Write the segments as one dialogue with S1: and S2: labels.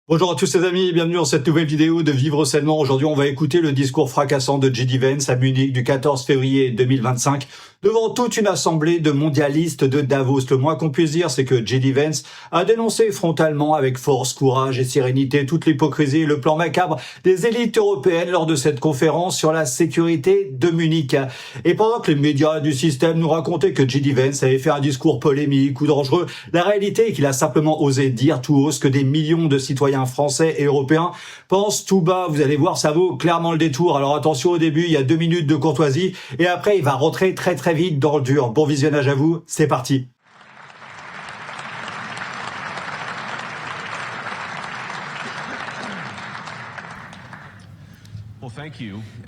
S1: Bonjour à tous les amis, bienvenue dans cette nouvelle vidéo de Vivre Sainement. Aujourd'hui, on va écouter le discours fracassant de J.D. Vance à Munich du 14 février 2025 devant toute une assemblée de mondialistes de Davos. Le moins qu'on puisse dire, c'est que J.D. Vance a dénoncé frontalement avec force, courage et sérénité toute l'hypocrisie et le plan macabre des élites européennes lors de cette conférence sur la sécurité de Munich. Et pendant que les médias du système nous racontaient que J.D. Vance avait fait un discours polémique ou dangereux, la réalité est qu'il a simplement osé dire tout haut ce que des millions de citoyens français et européens pensent tout bas. Vous allez voir, ça vaut clairement le détour. Alors attention, au début, il y a 2 minutes de courtoisie et après, il va rentrer très vite dans le dur. Bon visionnage à vous, c'est parti.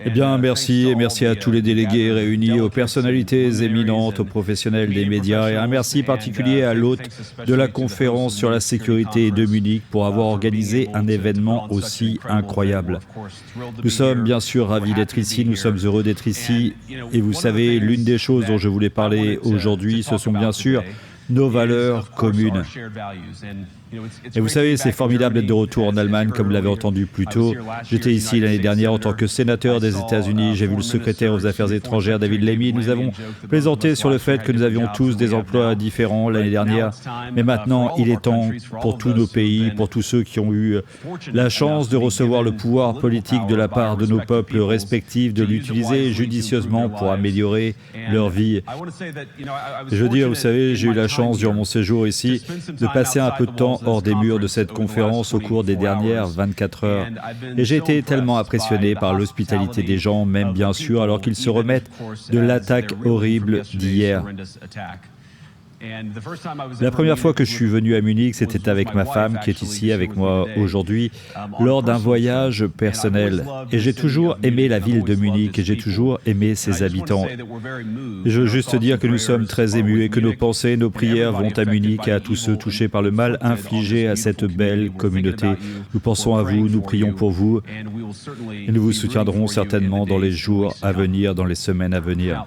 S2: Eh bien, merci, et merci à tous les délégués réunis, aux personnalités éminentes, aux professionnels des médias, et un merci particulier à l'hôte de la conférence sur la sécurité de Munich pour avoir organisé un événement aussi incroyable. Nous sommes bien sûr ravis d'être ici, nous sommes heureux d'être ici, et vous savez, l'une des choses dont je voulais parler aujourd'hui, ce sont bien sûr nos valeurs communes. Et vous savez, c'est formidable d'être de retour en Allemagne, comme vous l'avez entendu plus tôt. J'étais ici l'année dernière en tant que sénateur des États-Unis. J'ai vu le secrétaire aux Affaires étrangères, David Lammy. Nous avons plaisanté sur le fait que nous avions tous des emplois différents l'année dernière. Mais maintenant, il est temps pour tous nos pays, pour tous ceux qui ont eu la chance de recevoir le pouvoir politique de la part de nos peuples respectifs, de l'utiliser judicieusement pour améliorer leur vie. Je veux dire, vous savez, j'ai eu la chance durant mon séjour ici de passer un peu de temps hors des murs de cette conférence au cours des dernières 24 heures. Et j'ai été tellement impressionné par l'hospitalité des gens, même bien sûr, alors qu'ils se remettent de l'attaque horrible d'hier. La première fois que je suis venu à Munich, c'était avec ma femme qui est ici avec moi aujourd'hui, lors d'un voyage personnel. Et j'ai toujours aimé la ville de Munich et j'ai toujours aimé ses habitants. Et je veux juste dire que nous sommes très émus et que nos pensées, nos prières vont à Munich et à tous ceux touchés par le mal infligé à cette belle communauté. Nous pensons à vous, nous prions pour vous et nous vous soutiendrons certainement dans les jours à venir, dans les semaines à venir.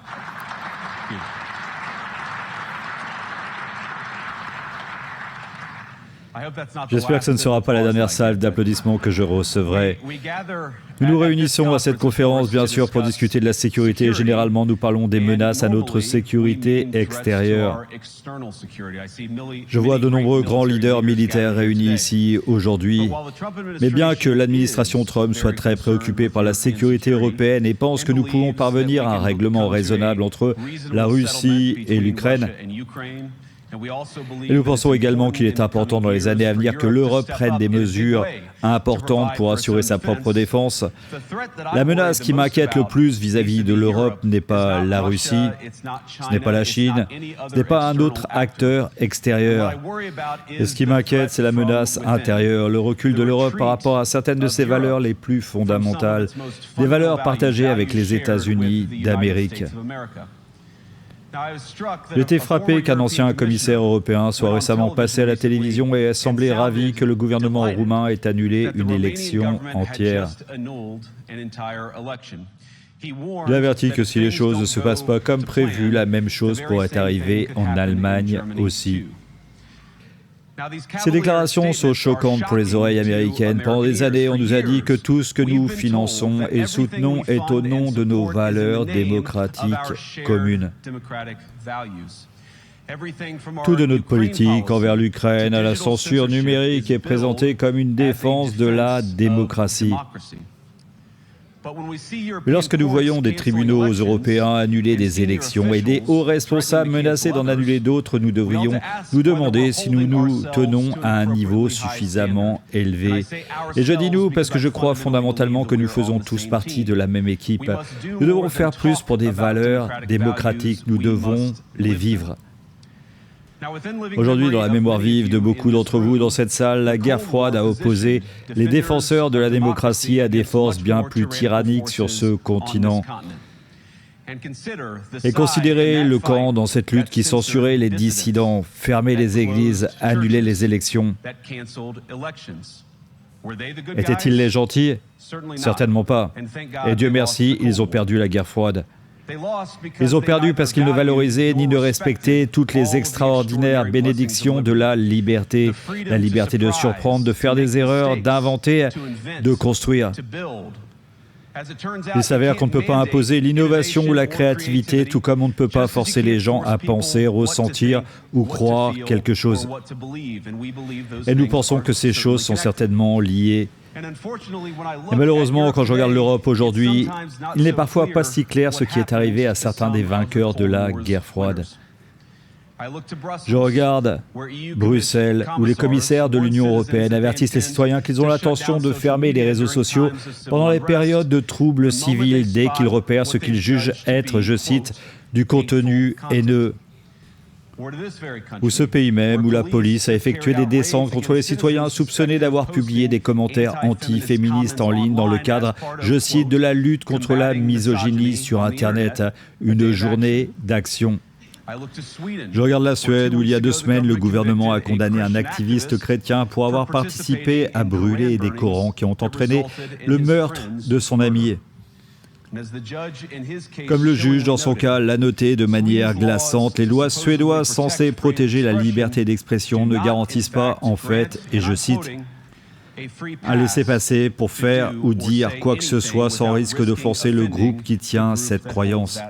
S2: J'espère que ce ne sera pas la dernière salve d'applaudissements que je recevrai. Nous nous réunissons à cette conférence, bien sûr, pour discuter de la sécurité. Généralement, nous parlons des menaces à notre sécurité extérieure. Je vois de nombreux grands leaders militaires réunis ici aujourd'hui. Mais bien que l'administration Trump soit très préoccupée par la sécurité européenne et pense que nous pouvons parvenir à un règlement raisonnable entre la Russie et l'Ukraine, et nous pensons également qu'il est important dans les années à venir que l'Europe prenne des mesures importantes pour assurer sa propre défense. La menace qui m'inquiète le plus vis-à-vis de l'Europe n'est pas la Russie, ce n'est pas la Chine, ce n'est pas un autre acteur extérieur. Et ce qui m'inquiète, c'est la menace intérieure, le recul de l'Europe par rapport à certaines de ses valeurs les plus fondamentales, des valeurs partagées avec les États-Unis d'Amérique. J'ai été frappé qu'un ancien commissaire européen soit récemment passé à la télévision et ait semblé ravi que le gouvernement roumain ait annulé une élection entière. Il avertit que si les choses ne se passent pas comme prévu, la même chose pourrait arriver en Allemagne aussi. Ces déclarations sont choquantes pour les oreilles américaines. Pendant des années, on nous a dit que tout ce que nous finançons et soutenons est au nom de nos valeurs démocratiques communes. Tout de notre politique envers l'Ukraine à la censure numérique est présenté comme une défense de la démocratie. Mais lorsque nous voyons des tribunaux européens annuler des élections et des hauts responsables menacés d'en annuler d'autres, nous devrions nous demander si nous nous tenons à un niveau suffisamment élevé. Et je dis nous parce que je crois fondamentalement que nous faisons tous partie de la même équipe. Nous devons faire plus pour des valeurs démocratiques, nous devons les vivre. Aujourd'hui, dans la mémoire vive de beaucoup d'entre vous dans cette salle, la guerre froide a opposé les défenseurs de la démocratie à des forces bien plus tyranniques sur ce continent. Et considérez le camp dans cette lutte qui censurait les dissidents, fermait les églises, annulait les élections. Étaient-ils les gentils? Certainement pas. Et Dieu merci, ils ont perdu la guerre froide. Ils ont perdu parce qu'ils ne valorisaient ni ne respectaient toutes les extraordinaires bénédictions de la liberté de surprendre, de faire des erreurs, d'inventer, de construire. Il s'avère qu'on ne peut pas imposer l'innovation ou la créativité, tout comme on ne peut pas forcer les gens à penser, ressentir ou croire quelque chose. Et nous pensons que ces choses sont certainement liées. Et malheureusement, quand je regarde l'Europe aujourd'hui, il n'est parfois pas si clair ce qui est arrivé à certains des vainqueurs de la guerre froide. Je regarde Bruxelles, où les commissaires de l'Union européenne avertissent les citoyens qu'ils ont l'intention de fermer les réseaux sociaux pendant les périodes de troubles civils dès qu'ils repèrent ce qu'ils jugent être, je cite, du contenu haineux. Ou ce pays même où la police a effectué des descentes contre les citoyens soupçonnés d'avoir publié des commentaires anti-féministes en ligne dans le cadre, je cite, de la lutte contre la misogynie sur Internet, une journée d'action. Je regarde la Suède où il y a 2 semaines, le gouvernement a condamné un activiste chrétien pour avoir participé à brûler des Corans qui ont entraîné le meurtre de son ami. Comme le juge, dans son cas, l'a noté de manière glaçante, les lois suédoises censées protéger la liberté d'expression ne garantissent pas, en fait, et je cite, un laissez-passer pour faire ou dire quoi que ce soit sans risque d'offenser le groupe qui tient cette croyance.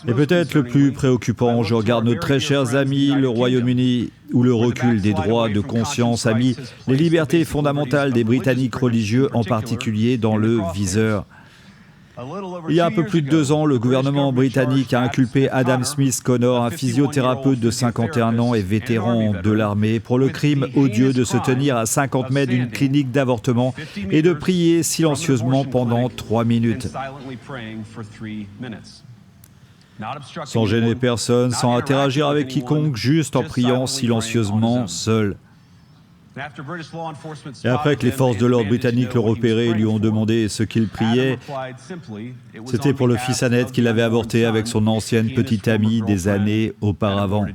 S2: Et peut-être le plus préoccupant, je regarde nos très chers amis, le Royaume-Uni, où le recul des droits de conscience a mis les libertés fondamentales des Britanniques religieux, en particulier, dans le viseur. Il y a un peu plus de 2 ans, le gouvernement britannique a inculpé Adam Smith Connor, un physiothérapeute de 51 ans et vétéran de l'armée, pour le crime odieux de se tenir à 50 mètres d'une clinique d'avortement et de prier silencieusement pendant 3 minutes. Sans gêner personne, sans interagir avec quiconque, juste en priant silencieusement, seul. Et après que les forces de l'ordre britanniques l'ont repéré et lui ont demandé ce qu'il priait, c'était pour le fils Annette qu'il avait avorté avec son ancienne petite amie des années auparavant.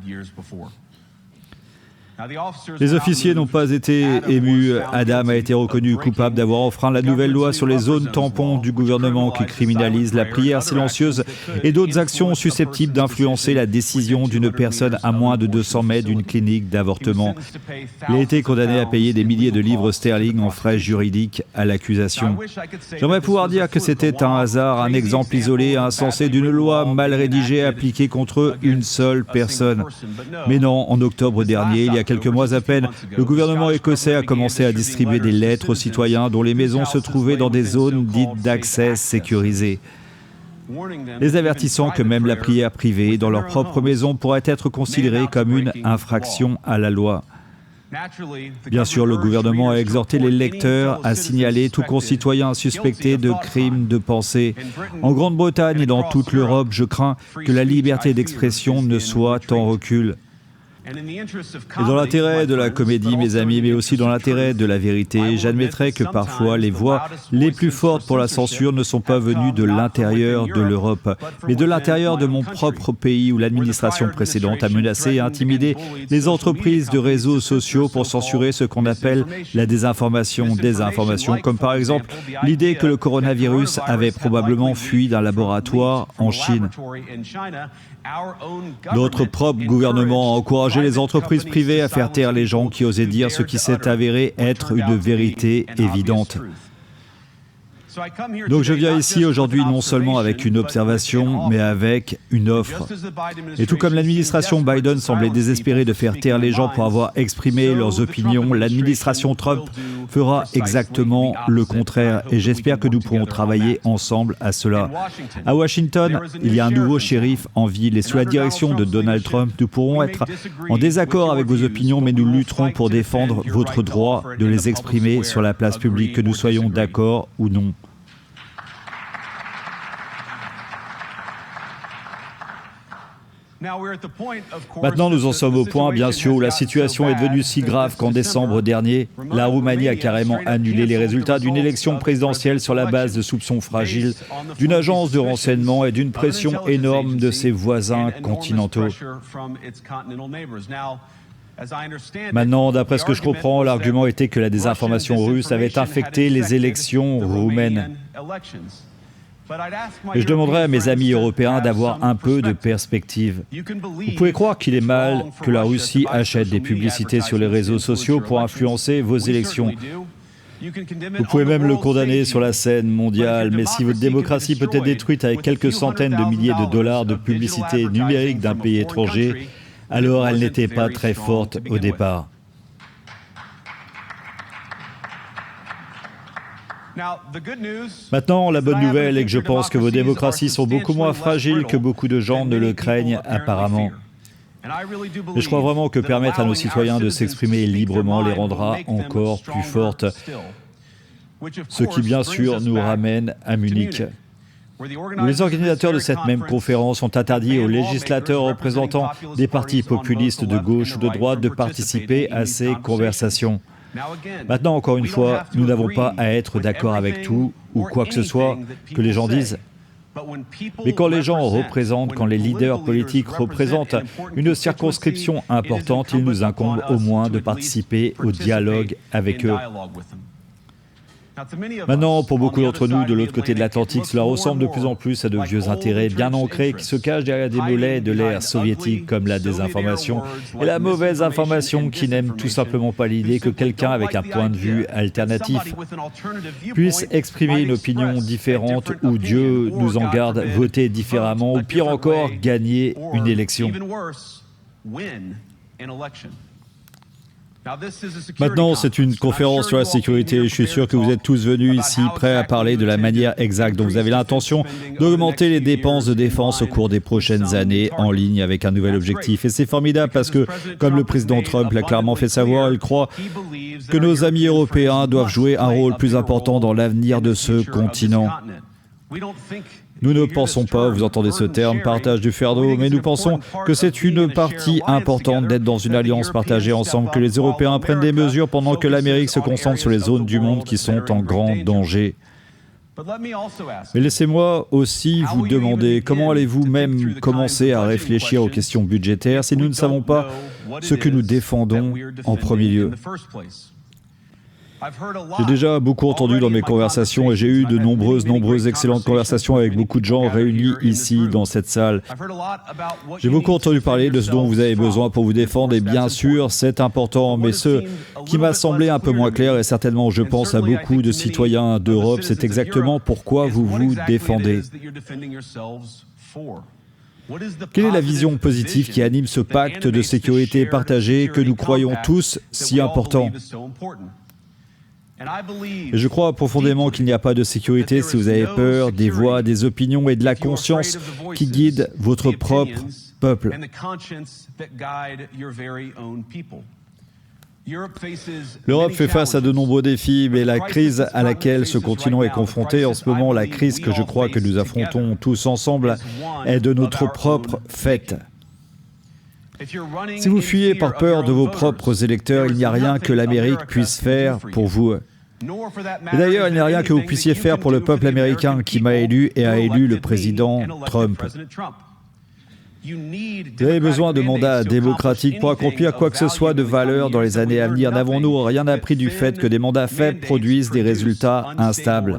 S2: Les officiers n'ont pas été émus. Adam a été reconnu coupable d'avoir enfreint la nouvelle loi sur les zones tampons du gouvernement qui criminalise la prière silencieuse et d'autres actions susceptibles d'influencer la décision d'une personne à moins de 200 mètres d'une clinique d'avortement. Il a été condamné à payer des milliers de livres sterling en frais juridiques à l'accusation. J'aimerais pouvoir dire que c'était un hasard, un exemple isolé, insensé d'une loi mal rédigée appliquée contre une seule personne. Mais non, en octobre dernier, il y a quelques mois à peine, le gouvernement écossais a commencé à distribuer des lettres aux citoyens dont les maisons se trouvaient dans des zones dites d'accès sécurisées, les avertissant que même la prière privée dans leur propre maison pourrait être considérée comme une infraction à la loi. Bien sûr, le gouvernement a exhorté les lecteurs à signaler tout concitoyen suspecté de crimes de pensée. En Grande-Bretagne et dans toute l'Europe, je crains que la liberté d'expression ne soit en recul. Et dans l'intérêt de la comédie, mes amis, mais aussi dans l'intérêt de la vérité, j'admettrai que parfois les voix les plus fortes pour la censure ne sont pas venues de l'intérieur de l'Europe, mais de l'intérieur de mon propre pays où l'administration précédente a menacé et intimidé les entreprises de réseaux sociaux pour censurer ce qu'on appelle la désinformation, comme par exemple l'idée que le coronavirus avait probablement fui d'un laboratoire en Chine. Notre propre gouvernement a encouragé les entreprises privées à faire taire les gens qui osaient dire ce qui s'est avéré être une vérité évidente. Donc je viens ici aujourd'hui non seulement avec une observation, mais avec une offre. Et tout comme l'administration Biden semblait désespérée de faire taire les gens pour avoir exprimé leurs opinions, l'administration Trump fera exactement le contraire. Et j'espère que nous pourrons travailler ensemble à cela. À Washington, il y a un nouveau shérif en ville et sous la direction de Donald Trump, nous pourrons être en désaccord avec vos opinions, mais nous lutterons pour défendre votre droit de les exprimer sur la place publique, que nous soyons d'accord ou non. Maintenant, nous en sommes au point, bien sûr, où la situation est devenue si grave qu'en décembre dernier, la Roumanie a carrément annulé les résultats d'une élection présidentielle sur la base de soupçons fragiles, d'une agence de renseignement et d'une pression énorme de ses voisins continentaux. Maintenant, d'après ce que je comprends, l'argument était que la désinformation russe avait infecté les élections roumaines. Et je demanderai à mes amis européens d'avoir un peu de perspective. Vous pouvez croire qu'il est mal que la Russie achète des publicités sur les réseaux sociaux pour influencer vos élections. Vous pouvez même le condamner sur la scène mondiale, mais si votre démocratie peut être détruite avec quelques centaines de milliers de dollars de publicité numérique d'un pays étranger, alors elle n'était pas très forte au départ. Maintenant, la bonne nouvelle est que je pense que vos démocraties sont beaucoup moins fragiles que beaucoup de gens ne le craignent apparemment. Et je crois vraiment que permettre à nos citoyens de s'exprimer librement les rendra encore plus fortes. Ce qui, bien sûr, nous ramène à Munich, où les organisateurs de cette même conférence ont interdit aux législateurs représentants des partis populistes de gauche ou de droite de participer à ces conversations. Maintenant, encore une fois, nous n'avons pas à être d'accord avec tout ou quoi que ce soit que les gens disent. Mais quand les gens représentent, quand les leaders politiques représentent une circonscription importante, il nous incombe au moins de participer au dialogue avec eux. Maintenant, pour beaucoup d'entre nous, de l'autre côté de l'Atlantique, cela ressemble de plus en plus à de vieux intérêts bien ancrés qui se cachent derrière des mollets de l'ère soviétique comme la désinformation et la mauvaise information qui n'aiment tout simplement pas l'idée que quelqu'un avec un point de vue alternatif puisse exprimer une opinion différente ou, Dieu nous en garde, voter différemment ou pire encore, gagner une élection. Maintenant, c'est une conférence sur la sécurité. Je suis sûr que vous êtes tous venus ici prêts à parler de la manière exacte dont vous avez l'intention d'augmenter les dépenses de défense au cours des prochaines années en ligne avec un nouvel objectif. Et c'est formidable parce que, comme le président Trump l'a clairement fait savoir, il croit que nos amis européens doivent jouer un rôle plus important dans l'avenir de ce continent. Nous ne pensons pas, vous entendez ce terme, partage du fardeau, mais nous pensons que c'est une partie importante d'être dans une alliance partagée ensemble, que les Européens prennent des mesures pendant que l'Amérique se concentre sur les zones du monde qui sont en grand danger. Mais laissez-moi aussi vous demander, comment allez-vous même commencer à réfléchir aux questions budgétaires si nous ne savons pas ce que nous défendons en premier lieu ? J'ai déjà beaucoup entendu dans mes conversations et j'ai eu de nombreuses excellentes conversations avec beaucoup de gens réunis ici dans cette salle. J'ai beaucoup entendu parler de ce dont vous avez besoin pour vous défendre et bien sûr c'est important, mais ce qui m'a semblé un peu moins clair et certainement je pense à beaucoup de citoyens d'Europe, c'est exactement pourquoi vous vous défendez. Quelle est la vision positive qui anime ce pacte de sécurité partagée que nous croyons tous si important ? Et je crois profondément qu'il n'y a pas de sécurité si vous avez peur des voix, des opinions et de la conscience qui guident votre propre peuple. L'Europe fait face à de nombreux défis, mais la crise à laquelle ce continent est confronté en ce moment, la crise que je crois que nous affrontons tous ensemble, est de notre propre fait. Si vous fuyez par peur de vos propres électeurs, il n'y a rien que l'Amérique puisse faire pour vous. Et d'ailleurs, il n'y a rien que vous puissiez faire pour le peuple américain qui m'a élu et a élu le président Trump. Vous avez besoin de mandats démocratiques pour accomplir quoi que ce soit de valeur dans les années à venir. N'avons-nous rien appris du fait que des mandats faibles produisent des résultats instables ?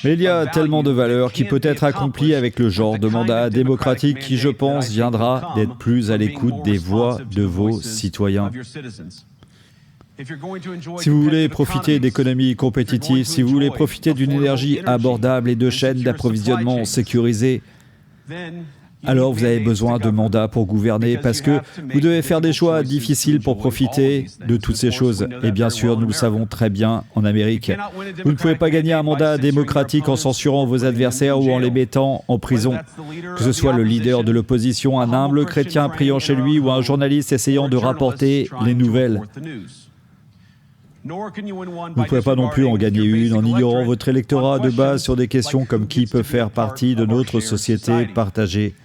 S2: Mais il y a tellement de valeur qui peut être accomplie avec le genre de mandat démocratique qui, je pense, viendra d'être plus à l'écoute des voix de vos citoyens. Si vous voulez profiter d'économies compétitives, si vous voulez profiter d'une énergie abordable et de chaînes d'approvisionnement sécurisées, alors vous avez besoin de mandats pour gouverner parce que vous devez faire des choix difficiles pour profiter de toutes ces choses. Et bien sûr, nous le savons très bien en Amérique. Vous ne pouvez pas gagner un mandat démocratique en censurant vos adversaires ou en les mettant en prison. Que ce soit le leader de l'opposition, un humble chrétien priant chez lui ou un journaliste essayant de rapporter les nouvelles. Vous ne pouvez pas non plus en gagner une en ignorant votre électorat de base sur des questions comme qui peut faire partie de notre société partagée.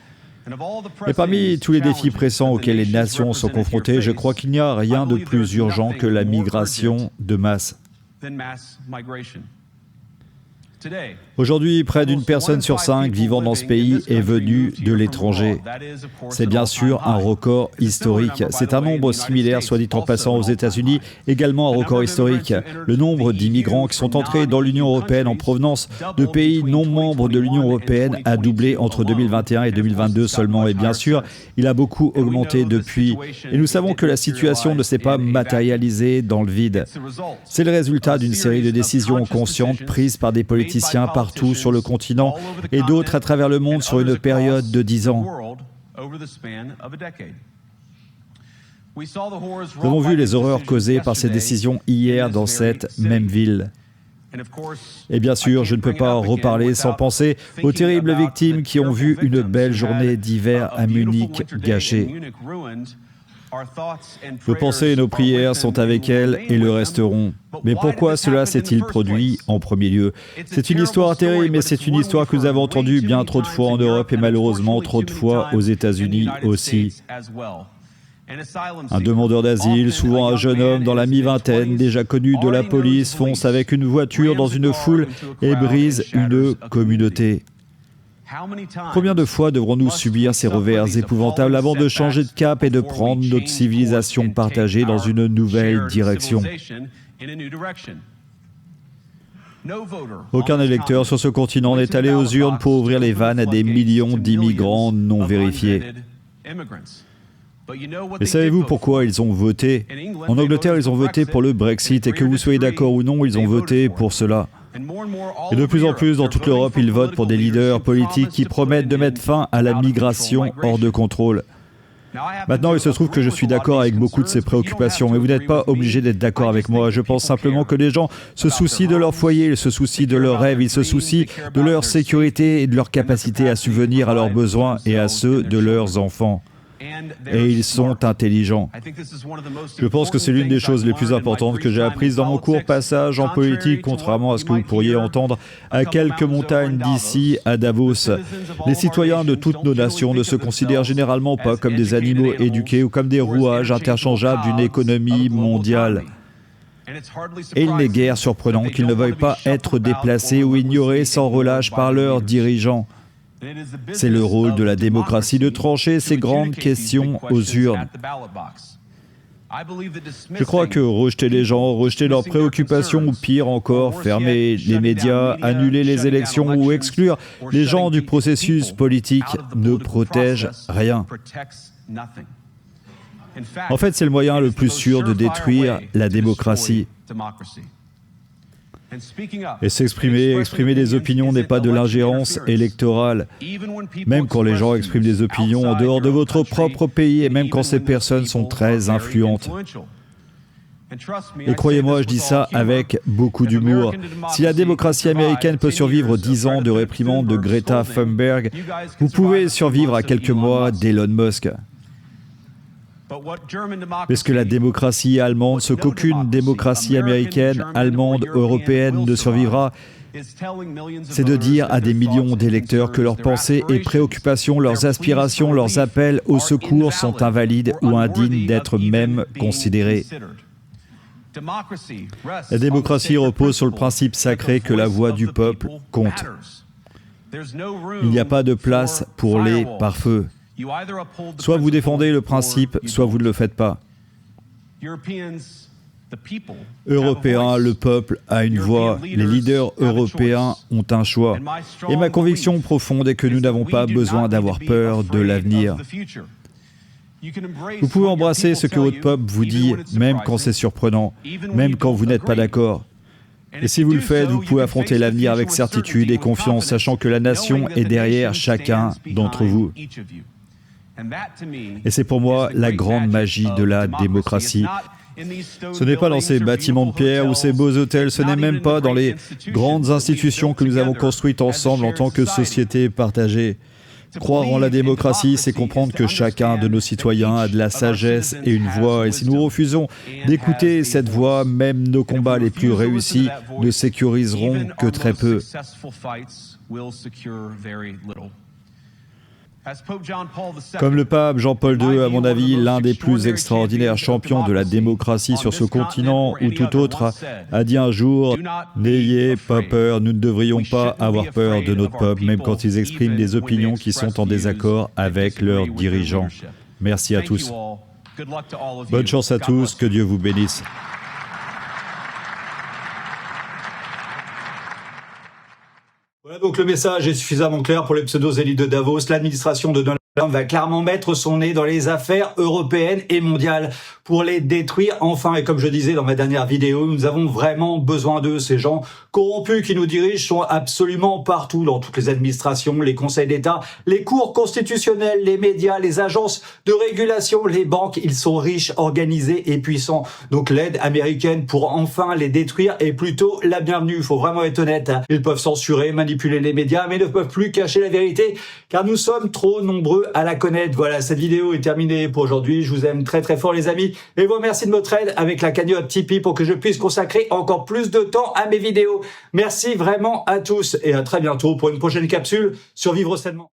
S2: Et parmi tous les défis pressants auxquels les nations sont confrontées, je crois qu'il n'y a rien de plus urgent que la migration de masse. Aujourd'hui, près d'une personne sur 5 vivant dans ce pays est venue de l'étranger. C'est bien sûr un record historique. C'est un nombre similaire, soit dit en passant, aux États-Unis, également un record historique. Le nombre d'immigrants qui sont entrés dans l'Union européenne en provenance de pays non membres de l'Union européenne a doublé entre 2021 et 2022 seulement. Et bien sûr, il a beaucoup augmenté depuis. Et nous savons que la situation ne s'est pas matérialisée dans le vide. C'est le résultat d'une série de décisions conscientes prises par des politiciens partout sur le continent et d'autres à travers le monde sur une période de 10 ans. Nous avons vu les horreurs causées par ces décisions hier dans cette même ville. Et bien sûr, je ne peux pas en reparler sans penser aux terribles victimes qui ont vu une belle journée d'hiver à Munich gâchée. Nos pensées et nos prières sont avec elles et le resteront. Mais pourquoi cela s'est-il produit en premier lieu? C'est une histoire terrible, mais c'est une histoire que nous avons entendue bien trop de fois en Europe et malheureusement trop de fois aux États-Unis aussi. Un demandeur d'asile, souvent un jeune homme dans la mi-vingtaine, déjà connu de la police, fonce avec une voiture dans une foule et brise une communauté. Combien de fois devrons-nous subir ces revers épouvantables avant de changer de cap et de prendre notre civilisation partagée dans une nouvelle direction? Aucun électeur sur ce continent n'est allé aux urnes pour ouvrir les vannes à des millions d'immigrants non vérifiés. Mais savez-vous pourquoi ils ont voté? En Angleterre, ils ont voté pour le Brexit, et que vous soyez d'accord ou non, ils ont voté pour cela. Et de plus en plus, dans toute l'Europe, ils votent pour des leaders politiques qui promettent de mettre fin à la migration hors de contrôle. Maintenant, il se trouve que je suis d'accord avec beaucoup de ces préoccupations, mais vous n'êtes pas obligé d'être d'accord avec moi. Je pense simplement que les gens se soucient de leur foyer, ils se soucient de leurs rêves, ils se soucient de leur sécurité et de leur capacité à subvenir à leurs besoins et à ceux de leurs enfants. Et ils sont intelligents. Je pense que c'est l'une des choses les plus importantes que j'ai apprises dans mon court passage en politique, contrairement à ce que vous pourriez entendre à quelques montagnes d'ici à Davos. Les citoyens de toutes nos nations ne se considèrent généralement pas comme des animaux éduqués ou comme des rouages interchangeables d'une économie mondiale. Et il n'est guère surprenant qu'ils ne veuillent pas être déplacés ou ignorés sans relâche par leurs dirigeants. C'est le rôle de la démocratie de trancher ces grandes questions aux urnes. Je crois que rejeter les gens, rejeter leurs préoccupations ou pire encore, fermer les médias, annuler les élections ou exclure les gens du processus politique ne protège rien. En fait, c'est le moyen le plus sûr de détruire la démocratie. Et s'exprimer, exprimer des opinions n'est pas de l'ingérence électorale. Même quand les gens expriment des opinions en dehors de votre propre pays et même quand ces personnes sont très influentes. Et croyez-moi, je dis ça avec beaucoup d'humour. Si la démocratie américaine peut survivre 10 ans de réprimande de Greta Thunberg, vous pouvez survivre à quelques mois d'Elon Musk. Mais ce que la démocratie allemande, ce qu'aucune démocratie américaine, allemande, européenne ne survivra, c'est de dire à des millions d'électeurs que leurs pensées et préoccupations, leurs aspirations, leurs appels au secours sont invalides ou indignes d'être même considérés. La démocratie repose sur le principe sacré que la voix du peuple compte. Il n'y a pas de place pour les pare-feux. Soit vous défendez le principe, soit vous ne le faites pas. Européens, le peuple a une voix. Les leaders européens ont un choix. Et ma conviction profonde est que nous n'avons pas besoin d'avoir peur de l'avenir. Vous pouvez embrasser ce que votre peuple vous dit, même quand c'est surprenant, même quand vous n'êtes pas d'accord. Et si vous le faites, vous pouvez affronter l'avenir avec certitude et confiance, sachant que la nation est derrière chacun d'entre vous. Et c'est pour moi la grande magie de la démocratie. Ce n'est pas dans ces bâtiments de pierre ou ces beaux hôtels, ce n'est même pas dans les grandes institutions que nous avons construites ensemble en tant que société partagée. Croire en la démocratie, c'est comprendre que chacun de nos citoyens a de la sagesse et une voix. Et si nous refusons d'écouter cette voix, même nos combats les plus réussis ne sécuriseront que très peu. Comme le pape Jean-Paul II, à mon avis, l'un des plus extraordinaires champions de la démocratie sur ce continent ou tout autre, a dit un jour « N'ayez pas peur, nous ne devrions pas avoir peur de notre peuple, même quand ils expriment des opinions qui sont en désaccord avec leurs dirigeants. » Merci à tous. Bonne chance à tous, que Dieu vous bénisse.
S1: Voilà, donc le message est suffisamment clair pour les pseudo-élites de Davos. L'administration de Donald Trump va clairement mettre son nez dans les affaires européennes et mondiales pour les détruire. Enfin, et comme je disais dans ma dernière vidéo, nous avons vraiment besoin d'eux. Ces gens corrompus qui nous dirigent sont absolument partout, dans toutes les administrations, les conseils d'État, les cours constitutionnels, les médias, les agences de régulation, les banques. Ils sont riches, organisés et puissants. Donc l'aide américaine pour enfin les détruire est plutôt la bienvenue. Il faut vraiment être honnête. Ils peuvent censurer, manipuler les médias, mais ne peuvent plus cacher la vérité, car nous sommes trop nombreux à la connaître. Voilà, cette vidéo est terminée pour aujourd'hui. Je vous aime très très fort les amis, et vous remercie de votre aide avec la cagnotte Tipeee pour que je puisse consacrer encore plus de temps à mes vidéos. Merci vraiment à tous, et à très bientôt pour une prochaine capsule sur Vivre Sainement.